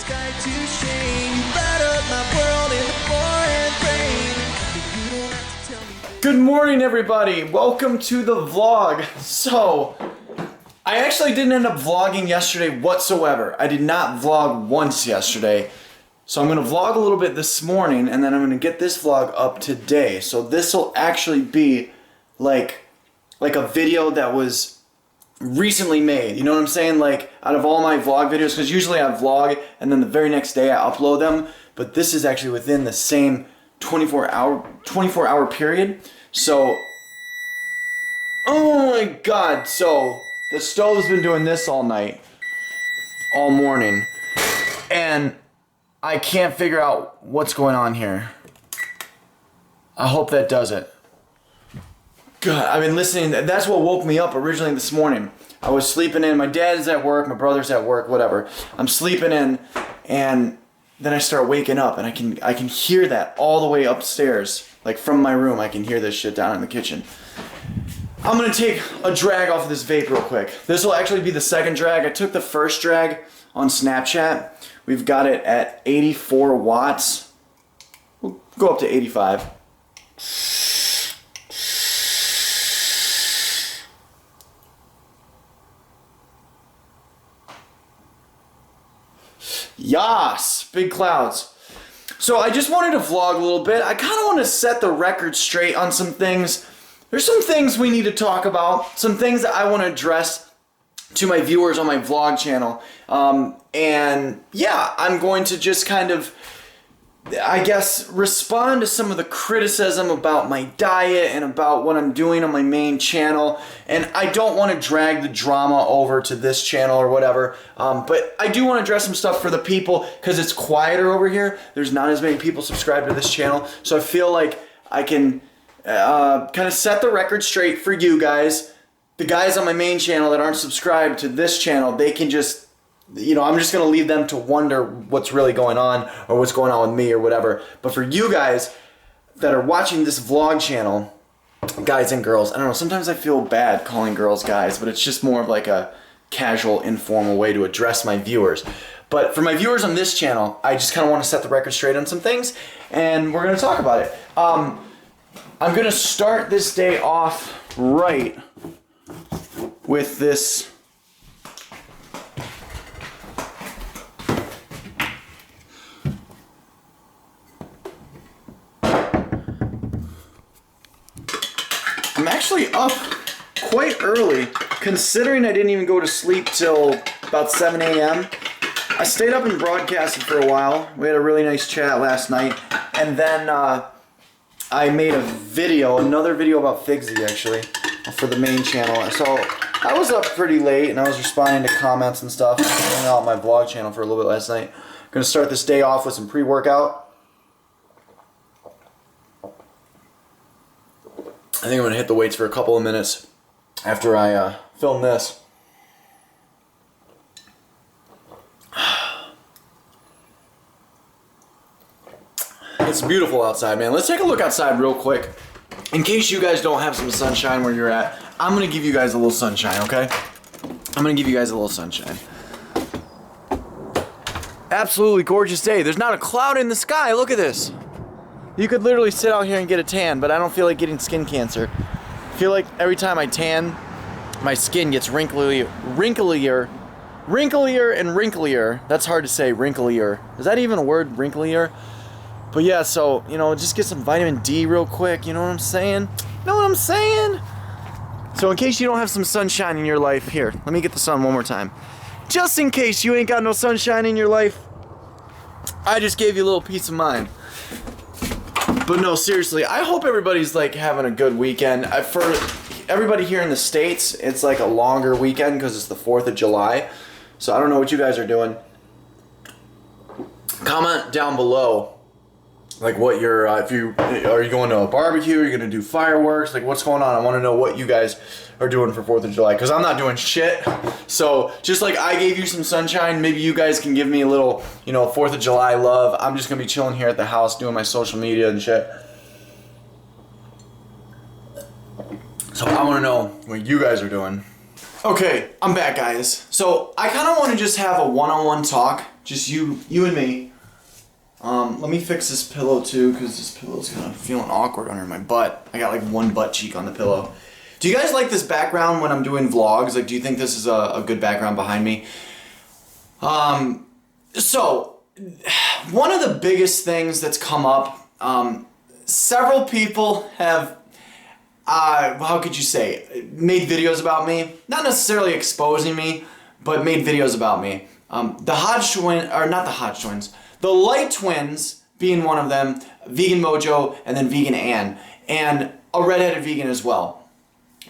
sky to shame. Light up my world in the pouring rain. You don't have to tell me. Good morning, everybody. Welcome to the vlog. So, I actually didn't end up vlogging yesterday whatsoever. I did not vlog once yesterday. So I'm going to vlog a little bit this morning, and then I'm going to get this vlog up today. So this will actually be like a video that was recently made. You know what I'm saying? Like, out of all my vlog videos, because usually I vlog and then the very next day I upload them. But this is actually within the same 24 hour period. So, oh my god. So, the stove's been doing this all night, all morning. And I can't figure out what's going on here. I hope that does it. God, I've been listening. That's what woke me up originally this morning. I was sleeping in. My dad's at work. My brother's at work. Whatever. I'm sleeping in, and then I start waking up, and I can hear that all the way upstairs, like from my room. I can hear this shit down in the kitchen. I'm gonna take a drag off of this vape real quick. This will actually be the second drag. I took the first drag on Snapchat. We've got it at 84 watts. We'll go up to 85. Yas! Big clouds. So I just wanted to vlog a little bit. I kind of want to set the record straight on some things. There's some things we need to talk about. Some things that I want to address to my viewers on my vlog channel. And yeah, I'm going to just kind of, I guess, respond to some of the criticism about my diet and about what I'm doing on my main channel. And I don't want to drag the drama over to this channel or whatever. But I do want to address some stuff for the people because it's quieter over here. There's not as many people subscribed to this channel. So I feel like I can kind of set the record straight for you guys. The guys on my main channel that aren't subscribed to this channel, they can just, you know, I'm just going to leave them to wonder what's really going on or what's going on with me or whatever. But for you guys that are watching this vlog channel, guys and girls, I don't know, sometimes I feel bad calling girls guys, but it's just more of like a casual, informal way to address my viewers. But for my viewers on this channel, I just kind of want to set the record straight on some things, and we're going to talk about it. I'm going to start this day off right with this I'm actually up quite early, considering I didn't even go to sleep till about 7 a.m. I stayed up and broadcasted for a while. We had a really nice chat last night, and then I made a video, another video about Figsy actually, for the main channel. So I was up pretty late, and I was responding to comments and stuff. I hung out on my vlog channel for a little bit last night. I'm going to start this day off with some pre-workout. I think I'm going to hit the weights for a couple of minutes after I film this. It's beautiful outside, man. Let's take a look outside real quick. In case you guys don't have some sunshine where you're at, I'm going to give you guys a little sunshine, okay? I'm going to give you guys a little sunshine. Absolutely gorgeous day. There's not a cloud in the sky. Look at this. You could literally sit out here and get a tan, but I don't feel like getting skin cancer. I feel like every time I tan, my skin gets wrinklier and wrinklier. That's hard to say, wrinklier. Is that even a word, wrinklier? But yeah, so, you know, just get some vitamin D real quick, you know what I'm saying? You know what I'm saying? So in case you don't have some sunshine in your life, here, let me get the sun one more time. Just in case you ain't got no sunshine in your life, I just gave you a little peace of mind. But no, seriously, I hope everybody's like having a good weekend. For everybody here in the States, it's like a longer weekend because it's the 4th of July. So I don't know what you guys are doing. Comment down below, like what you're, are you going to a barbecue? Are you going to do fireworks? Like what's going on? I want to know what you guys are doing for 4th of July because I'm not doing shit. So just like I gave you some sunshine, maybe you guys can give me a little, you know, 4th of July love. I'm just going to be chilling here at the house doing my social media and shit. So I want to know what you guys are doing. Okay, I'm back, guys. So I kind of want to just have a one-on-one talk just you and me. Let me fix this pillow too, because this pillow's kind of feeling awkward under my butt. I got like one butt cheek on the pillow. Do you guys like this background when I'm doing vlogs? Like, do you think this is a good background behind me? So, one of the biggest things that's come up, several people have, how could you say, made videos about me. Not necessarily exposing me, but made videos about me. The Hodge twin, or not the Hodge twins, the Light twins being one of them, Vegan Mojo, and then Vegann, and a redheaded vegan as well.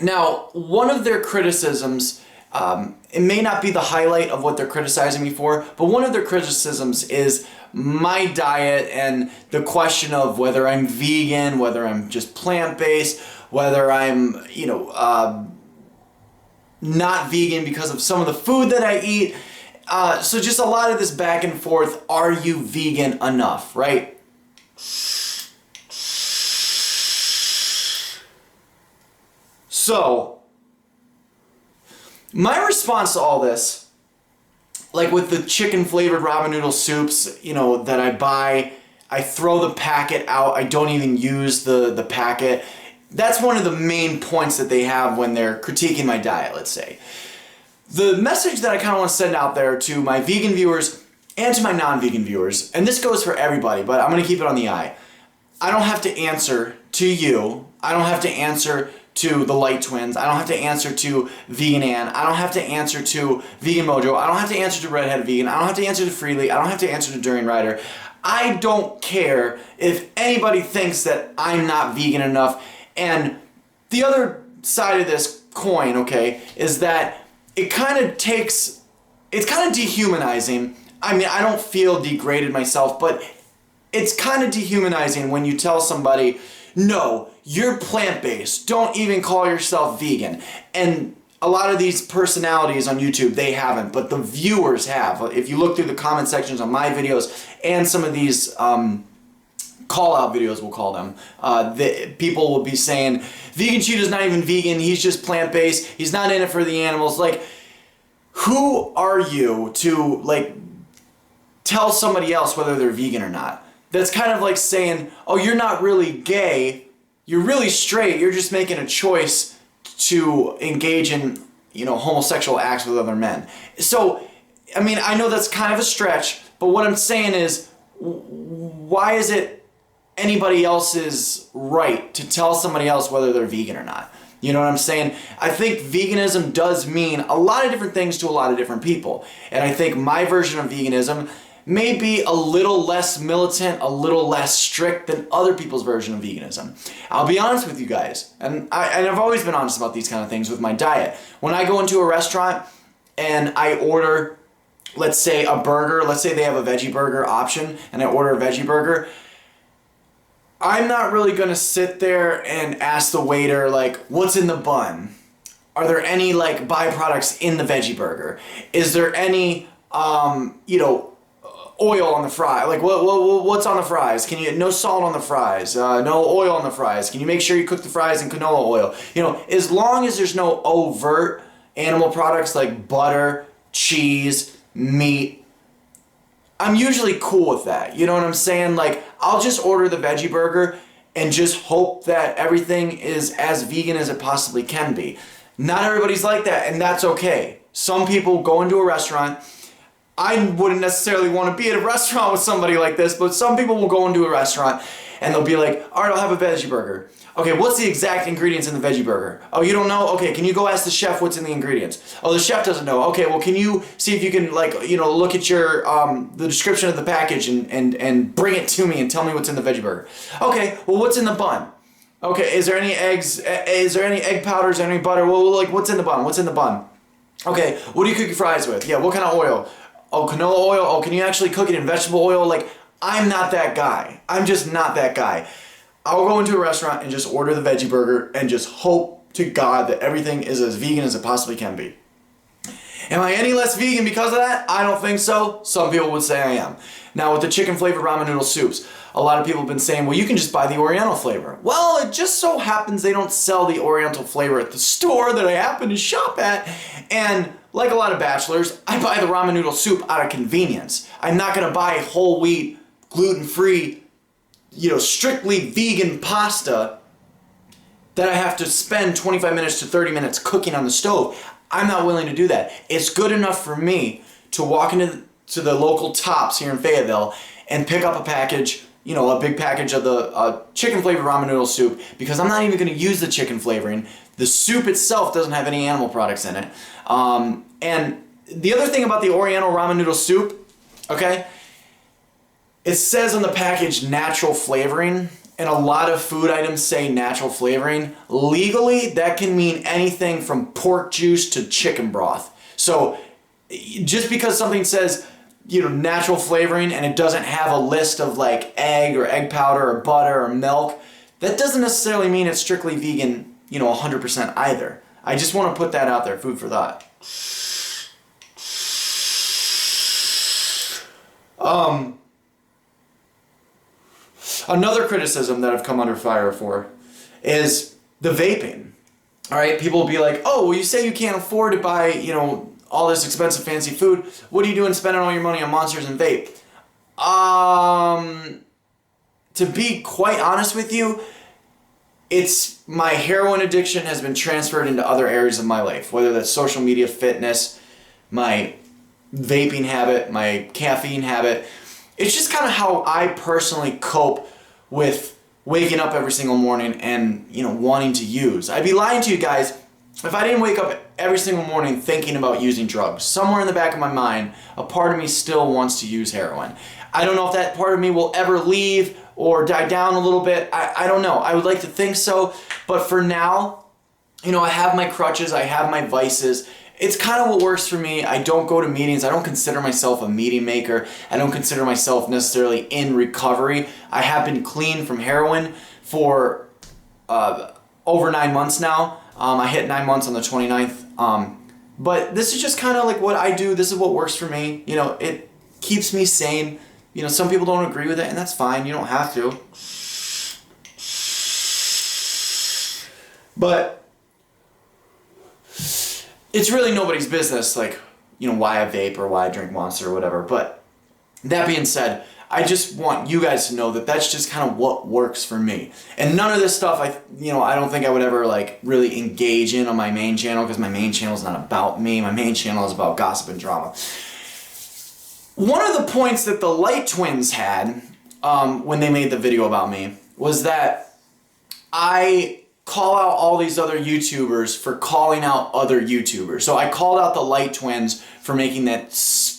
Now, one of their criticisms, it may not be the highlight of what they're criticizing me for, but one of their criticisms is my diet and the question of whether I'm vegan, whether I'm just plant-based, whether I'm, not vegan because of some of the food that I eat. So just a lot of this back and forth, are you vegan enough, right? So, my response to all this, like with the chicken flavored ramen noodle soups, that I buy, I throw the packet out, I don't even use the packet. That's one of the main points that they have when they're critiquing my diet, let's say. The message that I kind of want to send out there to my vegan viewers and to my non-vegan viewers, and this goes for everybody, but I'm going to keep it on the eye. I don't have to answer to you. I don't have to answer to the Light twins. I don't have to answer to Vegann. I don't have to answer to Vegan Mojo. I don't have to answer to Redhead Vegan. I don't have to answer to Freely. I don't have to answer to Durian Rider. I don't care if anybody thinks that I'm not vegan enough. And the other side of this coin, okay, is that it's kind of dehumanizing. I mean, I don't feel degraded myself, but it's kind of dehumanizing when you tell somebody, no, you're plant-based, don't even call yourself vegan. And a lot of these personalities on YouTube, they haven't, but the viewers have. If you look through the comment sections on my videos and some of these call-out videos, we'll call them, people will be saying, Vegan Cheetah's not even vegan, he's just plant-based, he's not in it for the animals. Like, who are you to, like, tell somebody else whether they're vegan or not? That's kind of like saying, oh, you're not really gay, you're really straight, you're just making a choice to engage in, homosexual acts with other men. So, I mean, I know that's kind of a stretch, but what I'm saying is, why is it anybody else's right to tell somebody else whether they're vegan or not? You know what I'm saying? I think veganism does mean a lot of different things to a lot of different people. And I think my version of veganism may be a little less militant, a little less strict than other people's version of veganism. I'll be honest with you guys, and I've always been honest about these kind of things with my diet. When I go into a restaurant and I order, let's say, a burger, let's say they have a veggie burger option, and I order a veggie burger, I'm not really going to sit there and ask the waiter, like, what's in the bun? Are there any, like, byproducts in the veggie burger? Is there any, oil on the fry? Like, what's on the fries? No salt on the fries, no oil on the fries. Can you make sure you cook the fries in canola oil? As long as there's no overt animal products like butter, cheese, meat, I'm usually cool with that. You know what I'm saying? Like, I'll just order the veggie burger and just hope that everything is as vegan as it possibly can be. Not everybody's like that, and that's okay. Some people go into a restaurant. I wouldn't necessarily want to be at a restaurant with somebody like this, but some people will go into a restaurant and they'll be like, all right, I'll have a veggie burger. Okay, what's the exact ingredients in the veggie burger? Oh, you don't know? Okay, can you go ask the chef what's in the ingredients? Oh, the chef doesn't know. Okay, well, can you see if you can, look at your, the description of the package and bring it to me and tell me what's in the veggie burger? Okay, well, what's in the bun? Okay, is there any eggs? Is there any egg powder? Is there any butter? Well, like, what's in the bun? What's in the bun? Okay, what do you cook your fries with? Yeah, what kind of oil? Oh, canola oil? Oh, can you actually cook it in vegetable oil? Like, I'm not that guy. I'm just not that guy. I'll go into a restaurant and just order the veggie burger and just hope to God that everything is as vegan as it possibly can be. Am I any less vegan because of that? I don't think so. Some people would say I am. Now with the chicken flavored ramen noodle soups, a lot of people have been saying, well, you can just buy the Oriental flavor. Well, it just so happens they don't sell the Oriental flavor at the store that I happen to shop at. And like a lot of bachelors, I buy the ramen noodle soup out of convenience. I'm not gonna buy whole wheat, gluten-free, strictly vegan pasta that I have to spend 25 minutes to 30 minutes cooking on the stove. I'm not willing to do that. It's good enough for me to walk into the local Tops here in Fayetteville and pick up a package, a big package of the chicken flavored ramen noodle soup, because I'm not even going to use the chicken flavoring. The soup itself doesn't have any animal products in it. And the other thing about the Oriental ramen noodle soup, okay, it says on the package natural flavoring, and a lot of food items say natural flavoring. Legally, that can mean anything from pork juice to chicken broth. So just because something says, natural flavoring and it doesn't have a list of like egg or egg powder or butter or milk, that doesn't necessarily mean it's strictly vegan, 100% either. I just want to put that out there, food for thought. Another criticism that I've come under fire for is the vaping. All right, people will be like, oh, well, you say you can't afford to buy, all this expensive fancy food. What are you doing spending all your money on Monsters and vape? To be quite honest with you, it's my heroin addiction has been transferred into other areas of my life, whether that's social media, fitness, my vaping habit, my caffeine habit. It's just kind of how I personally cope with waking up every single morning and, wanting to use. I'd be lying to you guys if I didn't wake up every single morning thinking about using drugs. Somewhere in the back of my mind, a part of me still wants to use heroin. I don't know if that part of me will ever leave or die down a little bit. I don't know. I would like to think so. But for now, I have my crutches. I have my vices. It's kind of what works for me. I don't go to meetings. I don't consider myself a meeting maker. I don't consider myself necessarily in recovery. I have been clean from heroin for over 9 months now. I hit 9 months on the 29th. But this is just kind of like what I do. This is what works for me. It keeps me sane. Some people don't agree with it, and that's fine. You don't have to. But it's really nobody's business, like, why I vape or why I drink Monster or whatever. But that being said, I just want you guys to know that that's just kind of what works for me. And none of this stuff, I don't think I would ever, like, really engage in on my main channel, because my main channel is not about me. My main channel is about gossip and drama. One of the points that the Light Twins had when they made the video about me was that I call out all these other YouTubers for calling out other YouTubers. So I called out the Light Twins for making that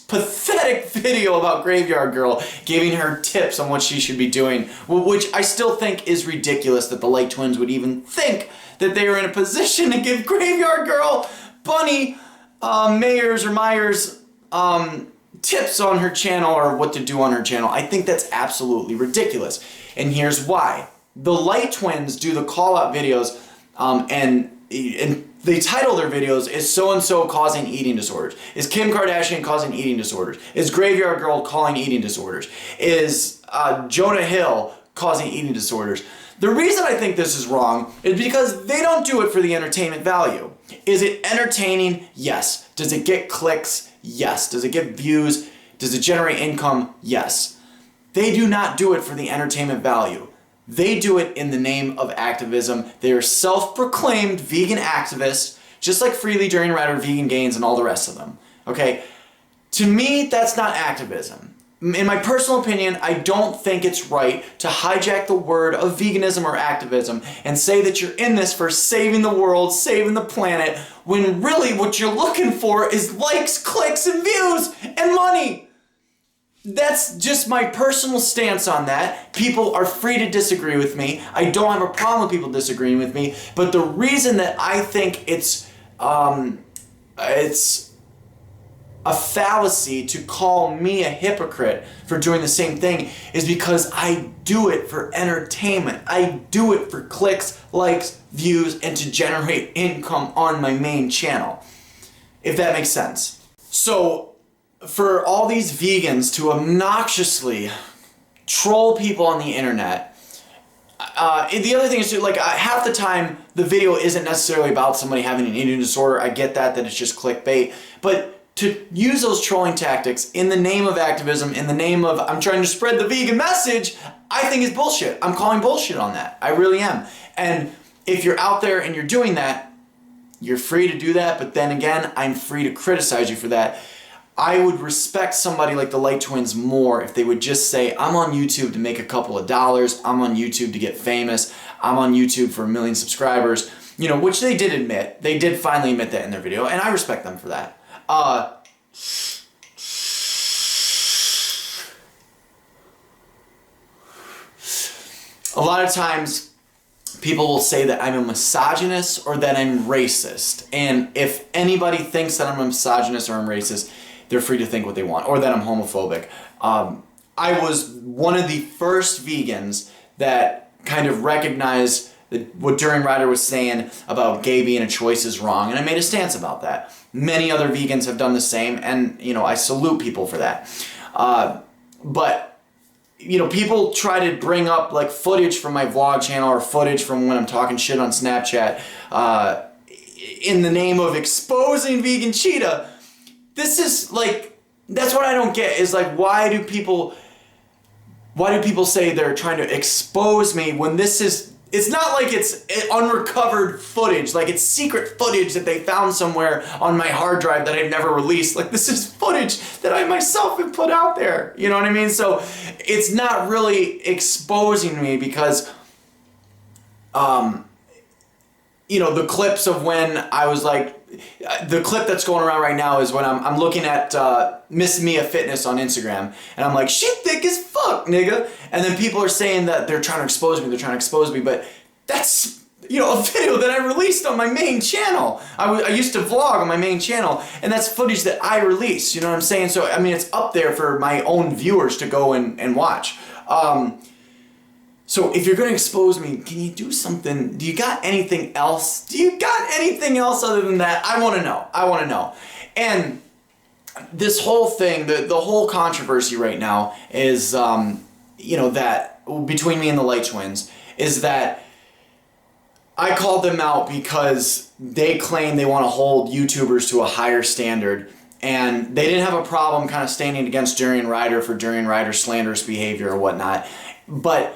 pathetic video about Graveyard Girl, giving her tips on what she should be doing, which I still think is ridiculous that the Light Twins would even think that they were in a position to give Graveyard Girl, Bunny, Myers, tips on her channel or what to do on her channel. I think that's absolutely ridiculous. And here's why. The Light Twins do the call-out videos, and they title their videos, is so-and-so causing eating disorders? Is Kim Kardashian causing eating disorders? Is Graveyard Girl causing eating disorders? Is Jonah Hill causing eating disorders? The reason I think this is wrong is because they don't do it for the entertainment value. Is it entertaining? Yes. Does it get clicks? Yes. Does it get views? Does it generate income? Yes. They do not do it for the entertainment value. They do it in the name of activism. They are self-proclaimed vegan activists, just like Freely During Red or Vegan Gains and all the rest of them. Okay? To me, that's not activism. In my personal opinion, I don't think it's right to hijack the word of veganism or activism and say that you're in this for saving the world, saving the planet, when really what you're looking for is likes, clicks, and views, and money. That's just my personal stance on that. People are free to disagree with me. I don't have a problem with people disagreeing with me, but the reason that I think it's a fallacy to call me a hypocrite for doing the same thing is because I do it for entertainment. I do it for clicks, likes, views, and to generate income on my main channel. If that makes sense. So for all these vegans to obnoxiously troll people on the internet, the other thing is too, like half the time the video isn't necessarily about somebody having an eating disorder. I get that it's just clickbait, but to use those trolling tactics in the name of activism, in the name of I'm trying to spread the vegan message, I think is bullshit. I'm calling bullshit on that. I really am. And if you're out there and you're doing that, you're free to do that, but then again, I'm free to criticize you for that. I would respect somebody like the Light Twins more if they would just say, I'm on YouTube to make a couple of dollars, I'm on YouTube to get famous, I'm on YouTube for 1 million subscribers, you know, which they did admit. They did finally admit that in their video, and I respect them for that. A lot of times people will say that I'm a misogynist or that I'm racist. And if anybody thinks that I'm a misogynist or I'm racist, they're free to think what they want, or that I'm homophobic. I was one of the first vegans that kind of recognized that what During Rider was saying about gay being a choice is wrong, and I made a stance about that. Many other vegans have done the same, and you know, I salute people for that. But you know, people try to bring up like footage from my vlog channel or footage from when I'm talking shit on Snapchat in the name of exposing vegan cheetah. This is like, that's what I don't get, is like, why do people say they're trying to expose me when this is, it's not like it's unrecovered footage, like it's secret footage that they found somewhere on my hard drive that I've never released. Like, this is footage that I myself have put out there, you know what I mean? So it's not really exposing me because, you know, the clips of when I was like, the clip that's going around right now is when I'm looking at Miss Mia Fitness on Instagram, and I'm like, she thick as fuck, nigga. And then people are saying that they're trying to expose me, but that's, you know, a video that I released on my main channel. I used to vlog on my main channel, and that's footage that I released, you know what I'm saying? So, I mean, it's up there for my own viewers to go and watch. So if you're going to expose me, can you do something? Do you got anything else? Do you got anything else other than that? I want to know. I want to know. And this whole thing, the whole controversy right now is, you know, that between me and the Light Twins is that I called them out because they claim they want to hold YouTubers to a higher standard. And they didn't have a problem kind of standing against During Rider for During Rider's slanderous behavior or whatnot. But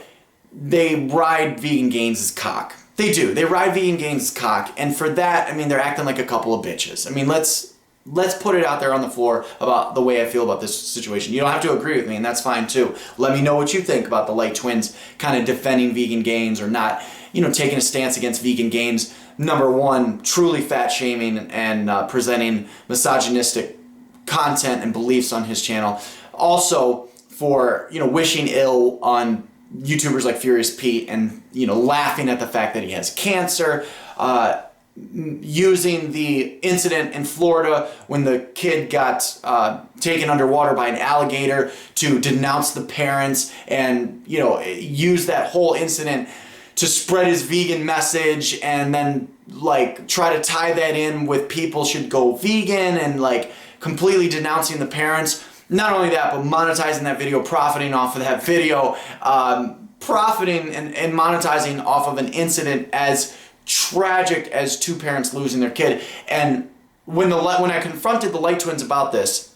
they ride Vegan Gains' cock. They do. They ride Vegan Gains' cock. And for that, I mean, they're acting like a couple of bitches. I mean, let's put it out there on the floor about the way I feel about this situation. You don't have to agree with me, and that's fine too. Let me know what you think about the Light Twins kind of defending Vegan Gains or not, you know, taking a stance against Vegan Gains. Number one, truly fat shaming and presenting misogynistic content and beliefs on his channel. Also, for, you know, wishing ill on YouTubers like Furious Pete and, you know, laughing at the fact that he has cancer, using the incident in Florida when the kid got taken underwater by an alligator to denounce the parents and, you know, use that whole incident to spread his vegan message and then, like, try to tie that in with people should go vegan and, like, completely denouncing the parents. Not only that, but monetizing that video, profiting off of that video, profiting and monetizing off of an incident as tragic as two parents losing their kid. And when I confronted the Light Twins about this,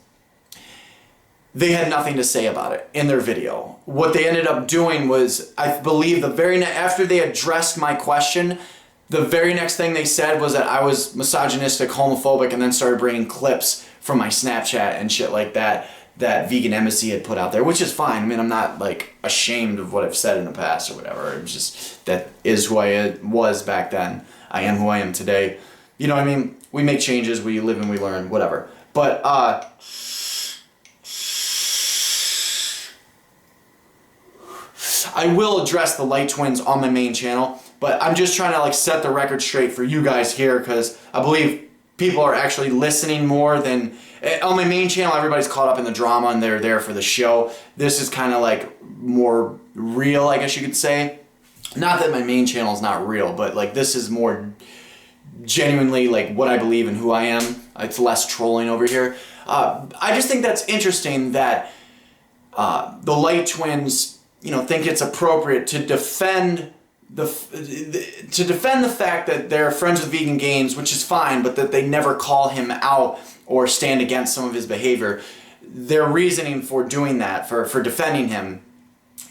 they had nothing to say about it in their video. What they ended up doing was, I believe, after they addressed my question, the very next thing they said was that I was misogynistic, homophobic, and then started bringing clips from my Snapchat and shit like that Vegan Embassy had put out there, which is fine. I mean, I'm not, like, ashamed of what I've said in the past or whatever. It's just, that is who I was back then. I am who I am today. You know what I mean? We make changes, we live and we learn, whatever. But, I will address the Light Twins on my main channel, but I'm just trying to, like, set the record straight for you guys here, because I believe people are actually listening more than... On my main channel, everybody's caught up in the drama and they're there for the show. This is kind of like more real, I guess you could say. Not that my main channel is not real, but like this is more genuinely like what I believe and who I am. It's less trolling over here. I just think that's interesting that the Light Twins, you know, think it's appropriate to defend the fact that they're friends with Vegan Gains, which is fine, but that they never call him out or stand against some of his behavior. Their reasoning for doing that, for defending him,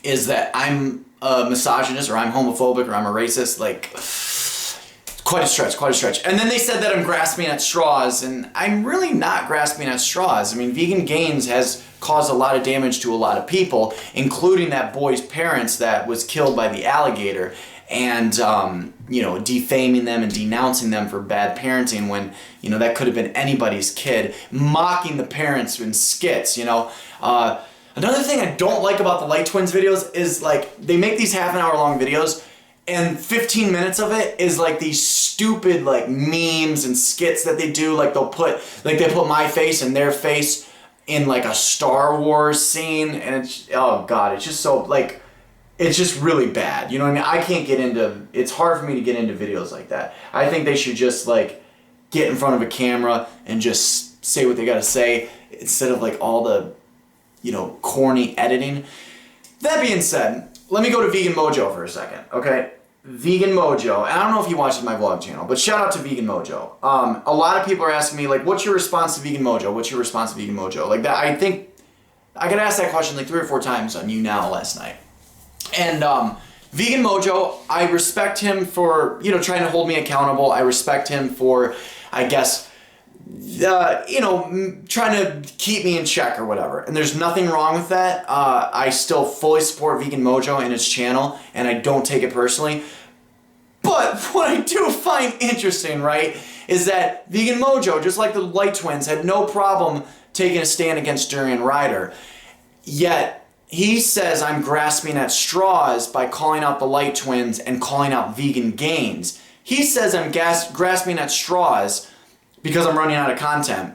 is that I'm a misogynist or I'm homophobic or I'm a racist. Like, quite a stretch. And then they said that I'm grasping at straws, and I'm really not grasping at straws. I mean, Vegan Gains has caused a lot of damage to a lot of people, including that boy's parents that was killed by the alligator, and you know, defaming them and denouncing them for bad parenting when, you know, that could have been anybody's kid, mocking the parents in skits, you know. Another thing I don't like about the Light Twins videos is, like, they make these half-an-hour long videos, and 15 minutes of it is like these stupid, like, memes and skits that they do. Like, they put my face and their face in, like, a Star Wars scene, and it's, oh god, it's just so, like, it's just really bad. You know what I mean? I can't get into, it's hard for me to get into videos like that. I think they should just, like, get in front of a camera and just say what they gotta say, instead of, like, all the, you know, corny editing. That being said, let me go to Vegan Mojo for a second, okay? Vegan Mojo, and I don't know if he watches my vlog channel, but shout out to Vegan Mojo. A lot of people are asking me, like, what's your response to Vegan Mojo? What's your response to Vegan Mojo? Like, that, I think, I got asked that question like 3 or 4 times on You Now last night. And Vegan Mojo, I respect him for, you know, trying to hold me accountable. I respect him for, I guess, you know, trying to keep me in check or whatever. And there's nothing wrong with that. I still fully support Vegan Mojo and his channel, and I don't take it personally. But what I do find interesting, right, is that Vegan Mojo, just like the Light Twins, had no problem taking a stand against Durian Ryder. Yet, he says I'm grasping at straws by calling out the Light Twins and calling out Vegan Gains. He says I'm grasping at straws because I'm running out of content.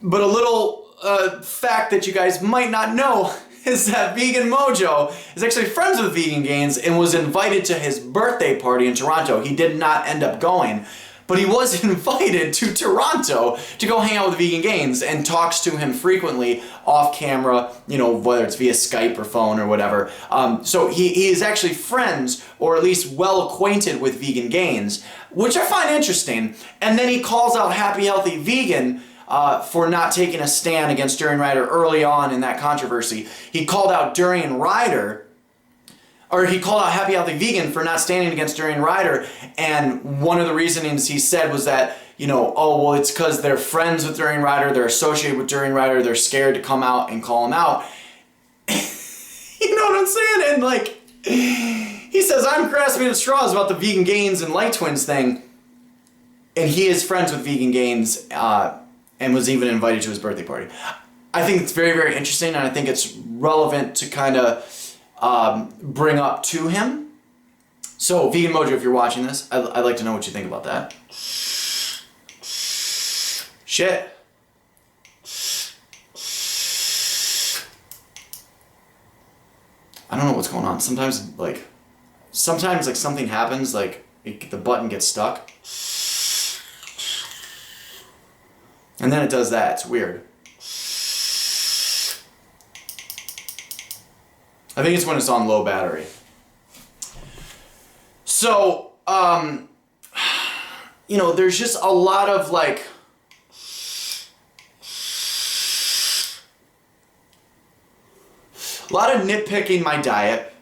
But a little fact that you guys might not know is that Vegan Mojo is actually friends with Vegan Gains and was invited to his birthday party in Toronto. He did not end up going, but he was invited to Toronto to go hang out with Vegan Gains and talks to him frequently off camera, you know, whether it's via Skype or phone or whatever. So he is actually friends, or at least well acquainted with Vegan Gains, which I find interesting. And then he calls out Happy Healthy Vegan for not taking a stand against Durian Ryder early on in that controversy. He called out Durian Ryder, or he called out Happy Healthy Vegan for not standing against Durian Ryder, and one of the reasonings he said was that, you know, oh, well, it's because they're friends with Durian Ryder, they're associated with Durian Ryder, they're scared to come out and call him out. You know what I'm saying? And, like, he says, I'm grasping at straws about the Vegan Gains and Light Twins thing, and he is friends with Vegan Gains, and was even invited to his birthday party. I think it's very, very interesting, and I think it's relevant to kind of bring up to him. So, Vegan Mojo, if you're watching this, I'd like to know what you think about that. Shit. I don't know what's going on. Sometimes something happens, like the button gets stuck. And then it does that. It's weird. I think it's when it's on low battery. So, you know, there's just a lot of, like, a lot of nitpicking my diet.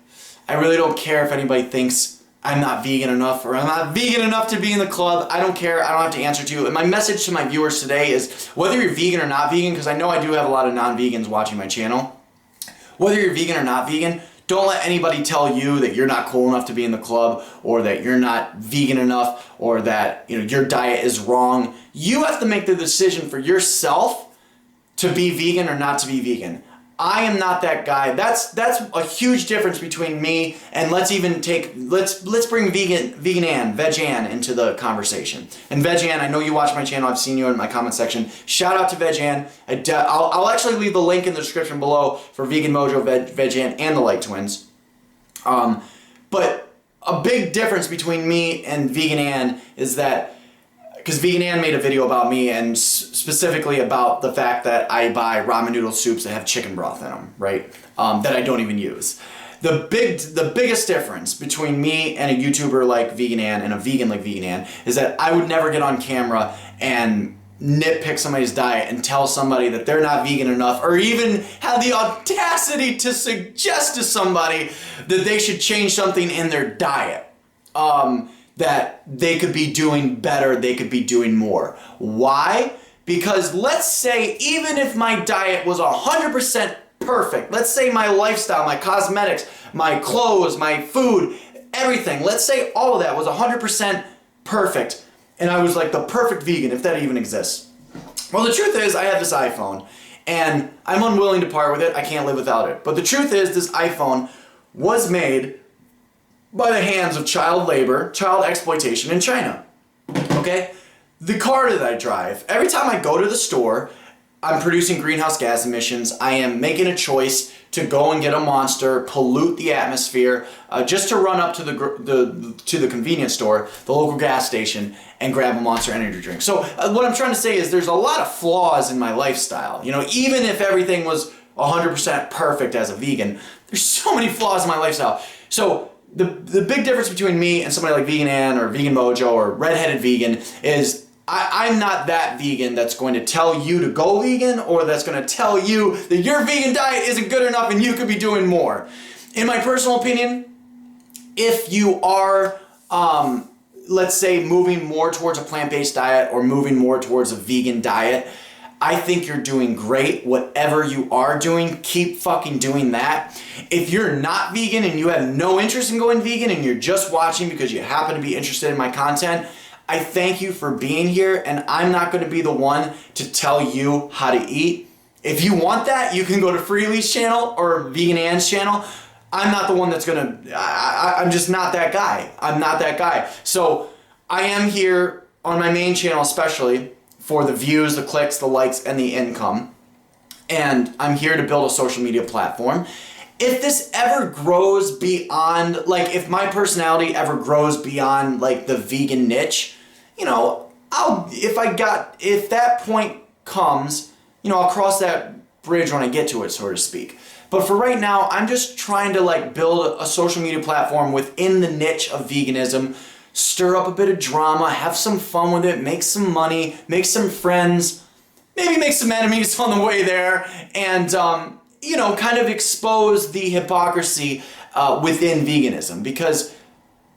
I really don't care if anybody thinks I'm not vegan enough or I'm not vegan enough to be in the club. I don't care. I don't have to answer to you. And my message to my viewers today is, whether you're vegan or not vegan, because I know I do have a lot of non-vegans watching my channel, whether you're vegan or not vegan, don't let anybody tell you that you're not cool enough to be in the club, or that you're not vegan enough, or that, you know, your diet is wrong. You have to make the decision for yourself to be vegan or not to be vegan. I am not that guy. That's a huge difference between me and let's bring Vegann into the conversation. And Vegann, I know you watch my channel. I've seen you in my comment section. Shout out to Vegann. I'll actually leave the link in the description below for Vegan Mojo, Vegann, and the Light Twins. But a big difference between me and Vegann is that because Vegann made a video about me and specifically about the fact that I buy ramen noodle soups that have chicken broth in them, right? That I don't even use. The biggest difference between me and a YouTuber like Vegann and a vegan like Vegann is that I would never get on camera and nitpick somebody's diet and tell somebody that they're not vegan enough, or even have the audacity to suggest to somebody that they should change something in their diet. That they could be doing better, they could be doing more. Why? Because let's say even if my diet was 100% perfect, let's say my lifestyle, my cosmetics, my clothes, my food, everything, let's say all of that was 100% perfect, and I was like the perfect vegan, if that even exists. Well, the truth is I have this iPhone, and I'm unwilling to part with it. I can't live without it. But the truth is this iPhone was made by the hands of child labor, child exploitation in China. Okay? The car that I drive, every time I go to the store, I'm producing greenhouse gas emissions. I am making a choice to go and get a Monster, pollute the atmosphere, just to run up to the convenience store, the local gas station, and grab a Monster energy drink. So what I'm trying to say is there's a lot of flaws in my lifestyle. You know, even if everything was 100% perfect as a vegan, there's so many flaws in my lifestyle. So the big difference between me and somebody like Vegann or Vegan Mojo or Redheaded Vegan is I'm not that vegan that's going to tell you to go vegan, or that's going to tell you that your vegan diet isn't good enough and you could be doing more. In my personal opinion, if you are, let's say, moving more towards a plant-based diet or moving more towards a vegan diet, I think you're doing great. Whatever you are doing, keep fucking doing that. If you're not vegan and you have no interest in going vegan and you're just watching because you happen to be interested in my content, I thank you for being here, and I'm not going to be the one to tell you how to eat. If you want that, you can go to Freely's channel or Vegann's channel. I'm not the one that's going to, I'm just not that guy. I'm not that guy. So I am here on my main channel especially for the views, the clicks, the likes, and the income. And I'm here to build a social media platform. If this ever grows beyond, like if my personality ever grows beyond like the vegan niche, you know, if that point comes, you know, I'll cross that bridge when I get to it, so to speak. But for right now, I'm just trying to like build a social media platform within the niche of veganism, stir up a bit of drama, have some fun with it, make some money, make some friends, maybe make some enemies on the way there, and you know, kind of expose the hypocrisy within veganism. Because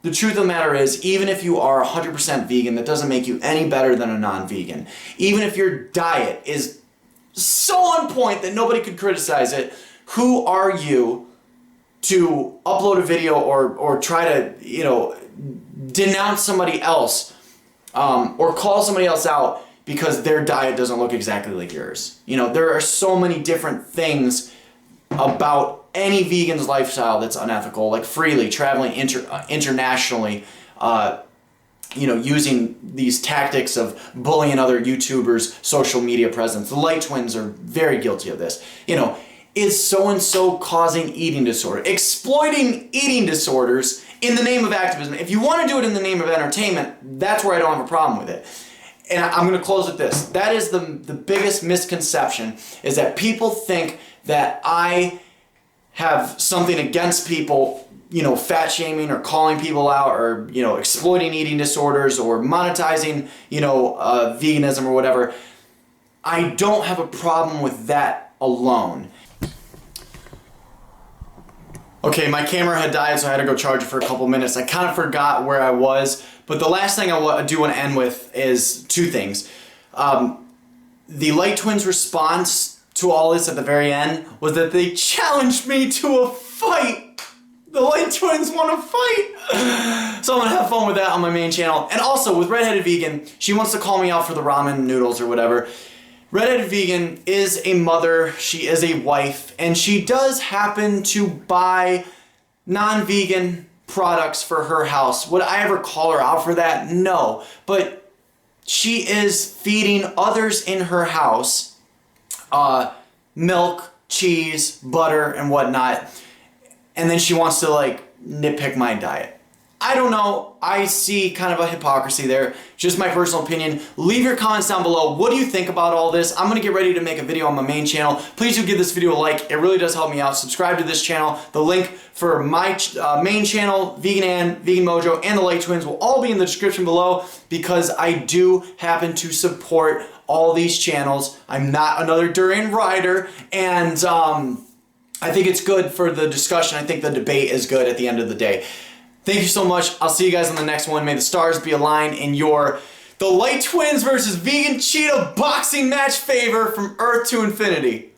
the truth of the matter is, even if you are 100% vegan, that doesn't make you any better than a non-vegan. Even if your diet is so on point that nobody could criticize it, who are you to upload a video or try to, you know, denounce somebody else or call somebody else out because their diet doesn't look exactly like yours? You know, there are so many different things about any vegan's lifestyle that's unethical, like Freely traveling internationally, you know, using these tactics of bullying other YouTubers' social media presence. The Light Twins are very guilty of this. You know, is so-and-so causing eating disorder, exploiting eating disorders in the name of activism? If you want to do it in the name of entertainment, that's where I don't have a problem with it. And I'm going to close with this. That is the biggest misconception, is that people think that I have something against people, you know, fat shaming or calling people out or, you know, exploiting eating disorders or monetizing, you know, veganism or whatever. I don't have a problem with that alone. Okay, my camera had died, so I had to go charge it for a couple minutes. I kind of forgot where I was, but the last thing I do want to end with is two things. The Light Twins' response to all this at the very end was that they challenged me to a fight. The Light Twins want to fight. So I'm going to have fun with that on my main channel. And also with Redheaded Vegan, she wants to call me out for the ramen noodles or whatever. Redheaded Vegan is a mother, she is a wife, and she does happen to buy non-vegan products for her house. Would I ever call her out for that? No. But she is feeding others in her house milk, cheese, butter, and whatnot, and then she wants to like nitpick my diet. I don't know. I see kind of a hypocrisy there. Just my personal opinion. Leave your comments down below. What do you think about all this? I'm going to get ready to make a video on my main channel. Please do give this video a like. It really does help me out. Subscribe to this channel. The link for my main channel, Vegann, Vegan Mojo, and the Light Twins will all be in the description below because I do happen to support all these channels. I'm not another Durian Rider, and I think it's good for the discussion. I think the debate is good at the end of the day. Thank you so much. I'll see you guys on the next one. May the stars be aligned in the Light Twins versus Vegan Cheetah boxing match favor from Earth to Infinity.